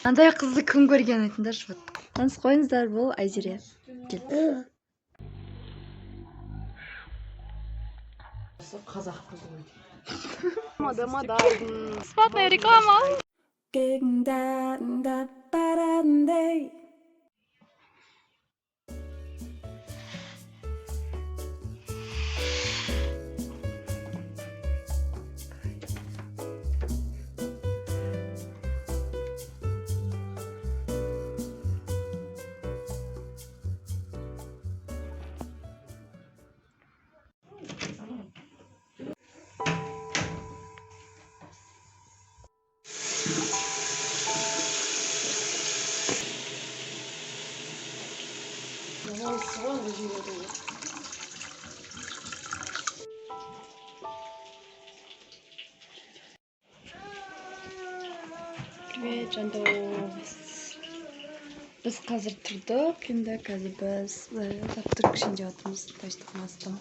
Андай қызды кім көрген айтыңдаршы. Вот. Таныс қойыңыздар, бұл Айзере. Кел. Қазақ қызы ғой. Мода. Бесплатная реклама. Привет, Жандос. Біз қазір тұрдық, енді қазір біз завтрак ішінде жатырмыз, тойстықтың астым.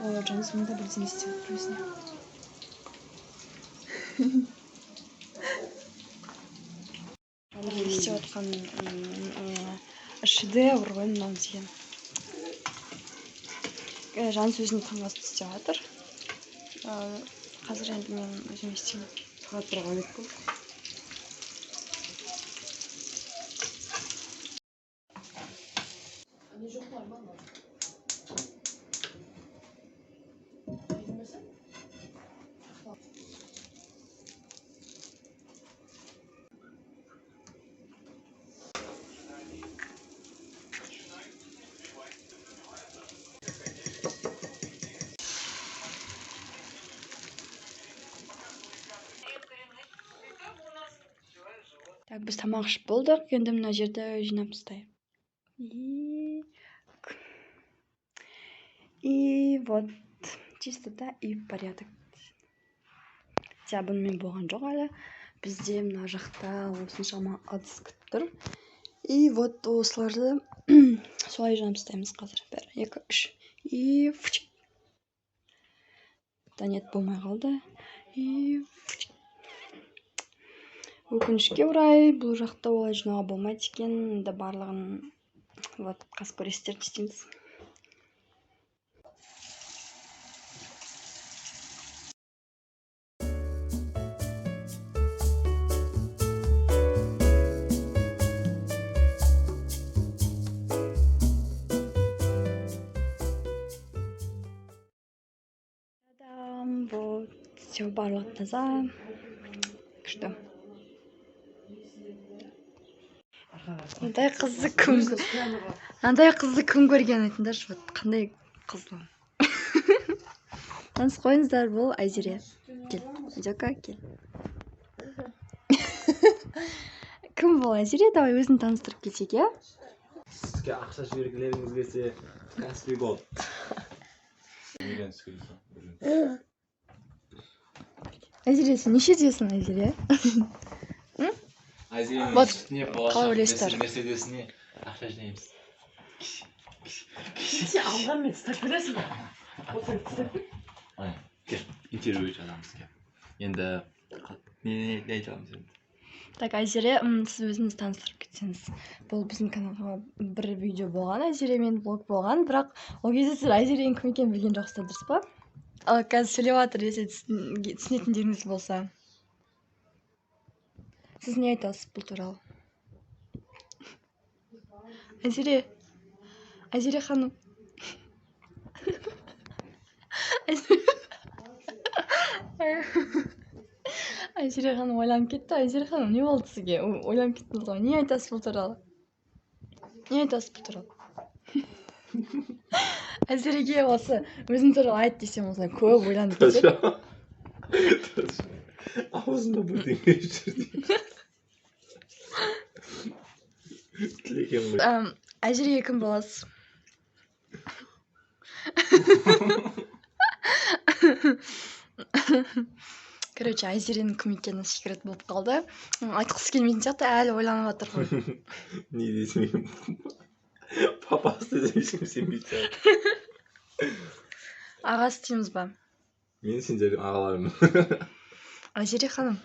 О, Жандос мұнда бірден істеп отыр өзіне. Істеп отқан шедевр ғой мынау деген. Жандос өзінің таңғы асын істеп жатыр. Қазір енді мен өзім істеймін. Сағат тұрған ет бұл. Так, біз тамақ ішіп болдық. Енді мына жерді жинап тастайық. И вот чистота и порядок. Бұнымен болған жоқ әлі. Бізде мына жақта осыншама ыдыс күтіп тұр. И вот осыларды солай жинап тастаймыз қазір. 1, 2, 3. И нет, болмай қалды. И өкінішке орай бұл жақта олай жинауға болмайды екен. Енді барлығын вот қасқөрестерді істейміз. Вот, все барлығы таза. Күшті. Андай қызды кім көрген айтыңдаршы. Вот қандай қыз бұл. Таныс қойыңыздар, бұл Айзере. Кел. Айзека, кел. Кім бұл Айзере? Давай өзін таныстырып кетсек, я? Сізге ақша жібергілеріңіз келсе, Каспий Голд. Айзере, сен неше дейсің, Айзере? Айзереның Вот, үстіне қалай болашақ ойлайсыздар? мерседесіне ақша жинаймыз. Сен алған мен тістеп бересің ба? Кел, интервью жазамыз. Енді не айтамыз енді? Так, Айзере, сіз өзіңіз таныстырып кетсеңіз. Бұл біздің каналға бір видео болған, Айзеремен блог болған, бірақ ол кезде сіз Айзереның кім екенін білген жоқсыздар, дұрыс па? Ал қазір сөйлеп жатыр десе түсінетіндеріңіз болса. Сіз не айтасыз бұл туралы? Айзере ханым. Айзере ханым ойланып кетті. Айзере ханым, не болды сізге? Ойланып кеттіңіз ғой. Не айтасыз бұл туралы? Айзереге осы өзің туралы айт десем, осылай көп ойланып кетеді. Аузында бірдеңе жүрді. Тілеген ғой. Айзереге кім боласыз? Короче, Айзереның кім екені секрет болып қалды. Айтқысы келмейтін сияқты, әлі ойланып жатыр ғой. Не дейсің? Папасы демесем сенбейді. Ағасы дейміз ба? Мен сендердің ағаларым. Айзере ханым.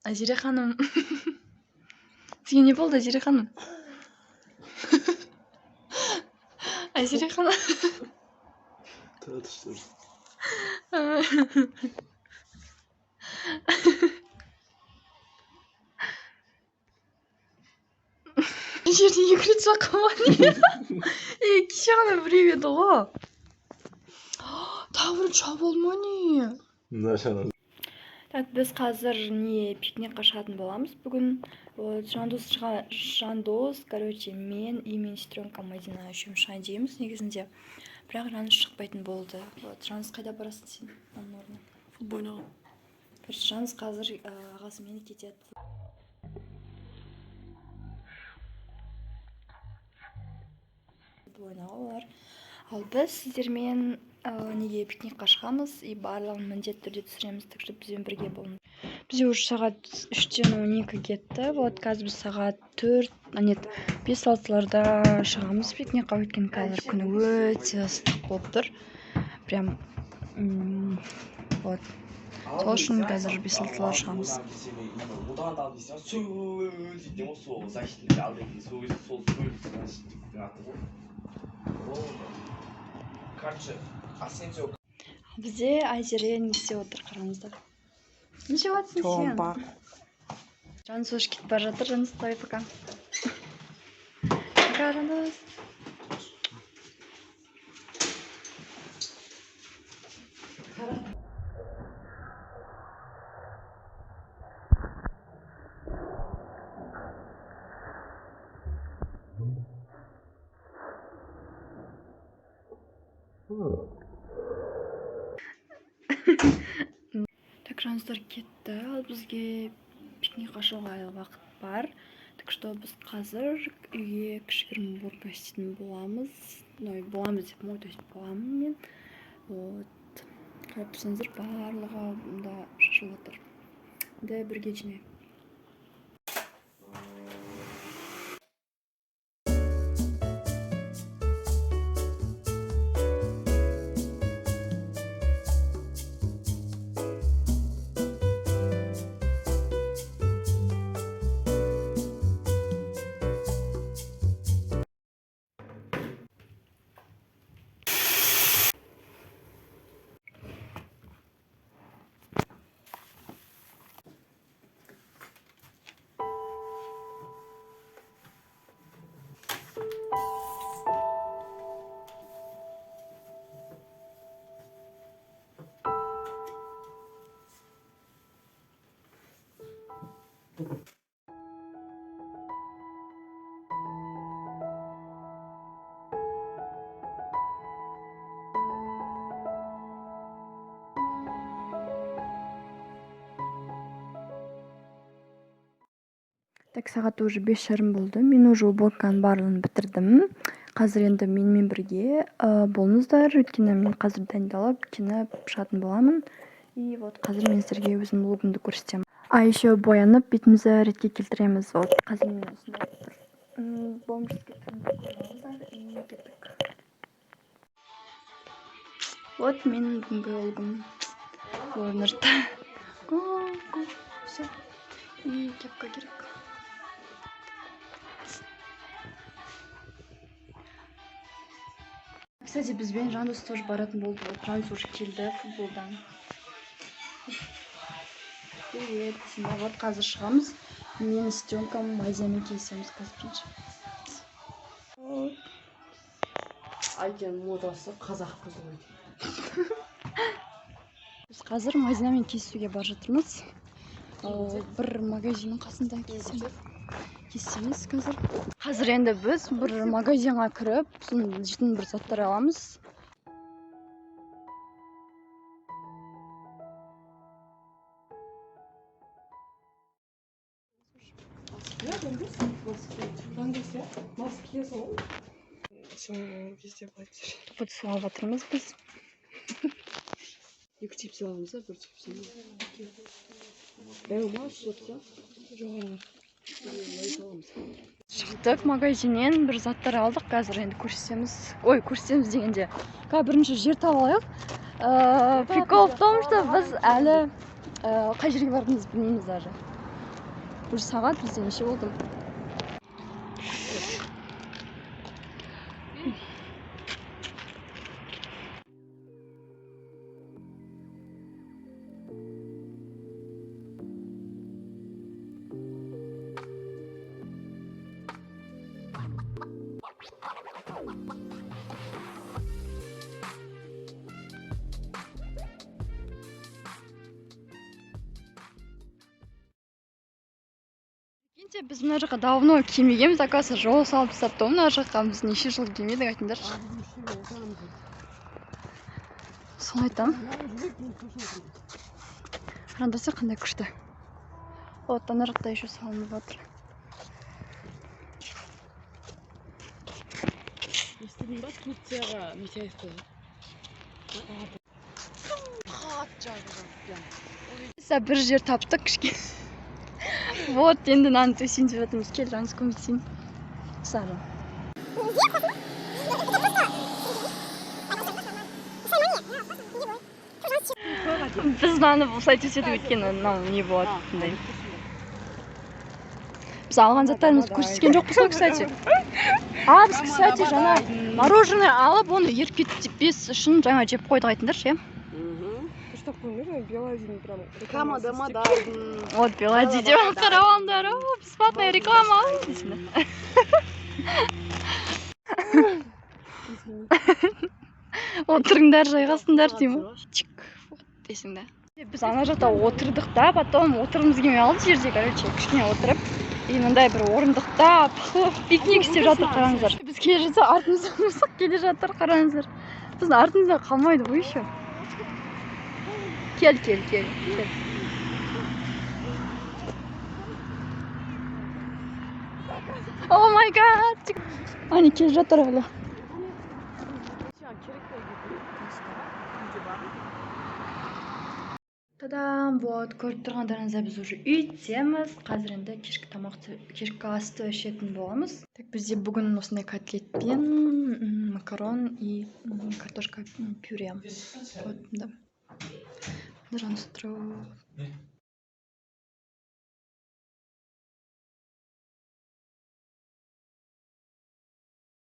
Айзере ханым. Сізге не болды, Айзере ханым? Айзере ханым. Это что же? жерде екі рет шақырған. Кеше ғана біреу еді ғой. Тағы бір шабуыл ма не? Нашаны. Так, біз қазір не пикникқа шығатын боламыз бүгін. Вот, Жандос, короче, мен и менің сестренкам Мадина үшеуміз шығайын дейміз негізінде. Бірақ Жандос шықпайтын болды. Вот, Жандос қайда барасың сен? Оның орнына. Футбол ойнауға. Короче, Жандос қазір ағасымен кетеді. Ойнауға олар. Ал біз сіздермен неге пикникқа шығамыз и барлығын міндетті түрде түсіреміз, так что бізбен бірге болыңыз. Бізде уже сағат 3-тен 12 кетті. Вот қазір біз сағат 5-6-ларда шығамыз пикникқа, өйткені қазір күні өте ыстық болып тұр. Прям вот. Сол үшін қазір 5-6-ларда шығамыз. Бізде Айзере не істеп отыр, қараңыздар. Не істеп жатсың сен? Жандос уже кетіп бара жатыр. Жандос, давай пока. Пока, Жандос. Так, Жандостар кетті. Ал бізге пикникқа шығуға әлі уақыт бар. Так что біз қазір үйге кішігірім уборка істейтін боламыз. Боламыз деп мо, то есть боламын мен. Вот. Қарап тұрсаңыздар, барлығы мұнда шашылып отыр. Де бірге жинайық. Так, сағат уже 5:30 болды. Мен уже уборканың барлығын бітірдім. Қазір енді менімен бірге болыңыздар, өйткені мен қазір дайындалып, киініп шығатын боламын. И вот қазір мен сіздерге өзім влогымды көрсетемін. Еще боянып, бетімізді ретке келтіреміз. Вот қазір мен осындай бір бомж кеткенді көріңіздер и кеттік. Вот менің бүгінгі влогым. Орнырды. Все. И кепка керек. Кстати, бізбен Жандос тоже баратын болды. Жандос уже келді футболдан. Привет. Вот қазір шығамыз. Мен сестренкам Майзамен келісеміз қазір. Айкен модасы қазақ қызы ғой. Біз қазір Майзамен келісуге бар жатырмыз. Бір магазиннің қасында келісеміз қазір. Қазір енді біз бір магазинға кіріп, жейтін бір заттар аламыз. Тут сылап жатырмыз біз. Екі тип сыйламыз, бір тип сыйламыз. Ма, сұлатса? Жоғарғы. Шықтық магазиннен бір заттар алдық, қазір енді көрсетеміз. Ой, көрсетеміз дегенде. Бірінші жер тауып алайық. Прикол в том, что біз әлі қай жерге барғанымызды білмейміз даже. Уже сағат бізде неше болды? Енді біз мына жаққа давно келмегенбіз, оказывается, жол салып тастапты. Мына жаққа біз неше жыл келмедік, айтыңдаршы. Соны айтам. Қараңдаршы қандай күшті. Вот ана жақта еще салынып жатыр. естідің ба Турцияға Митяевқа хат жазып Бір жер таптық кішкене. Вот, енді наны төсейін деп жатырмыз. Кел, жаңыз көмектесейін. Сары. Біз наны осылай төседік өйткені мынау не болады. Біз алған заттарымызды көрсеткен жоқпыз ғой, кстати. Біз, кстати, жаңа мороженое алып, оны еріп кетпес үшін жаңа жеп қойдық айтыңдаршы, иә? Что такое, Белазин прям реклама дома, да. Вот Белади деп қарап алыңдар. Бесплатная реклама. Отырыңдар, жайғасыңдар деймін. Чик дейсің да. Біз ана жақта отырдық та, потом отырғымыз келмей қалды жерде, короче, кішкене отырып. И мындай бір орындықта пикник істеп жатыр, қараңыздар. Біз келе жатса артымызда мысық келе жатыр, қараңыздар. Біздің артымызда қалмайды ғой еще. Кел. О май гад! Они келе жатыр әлі. Тадам, вот, көріп тұрғандарыңызда біз уже үйдеміз. Қазір енді кешкі асты ішетін боламыз. Так, бізде бүгін осындай котлетпен макарон и картошка пюре. Вот, да. Нажан стру.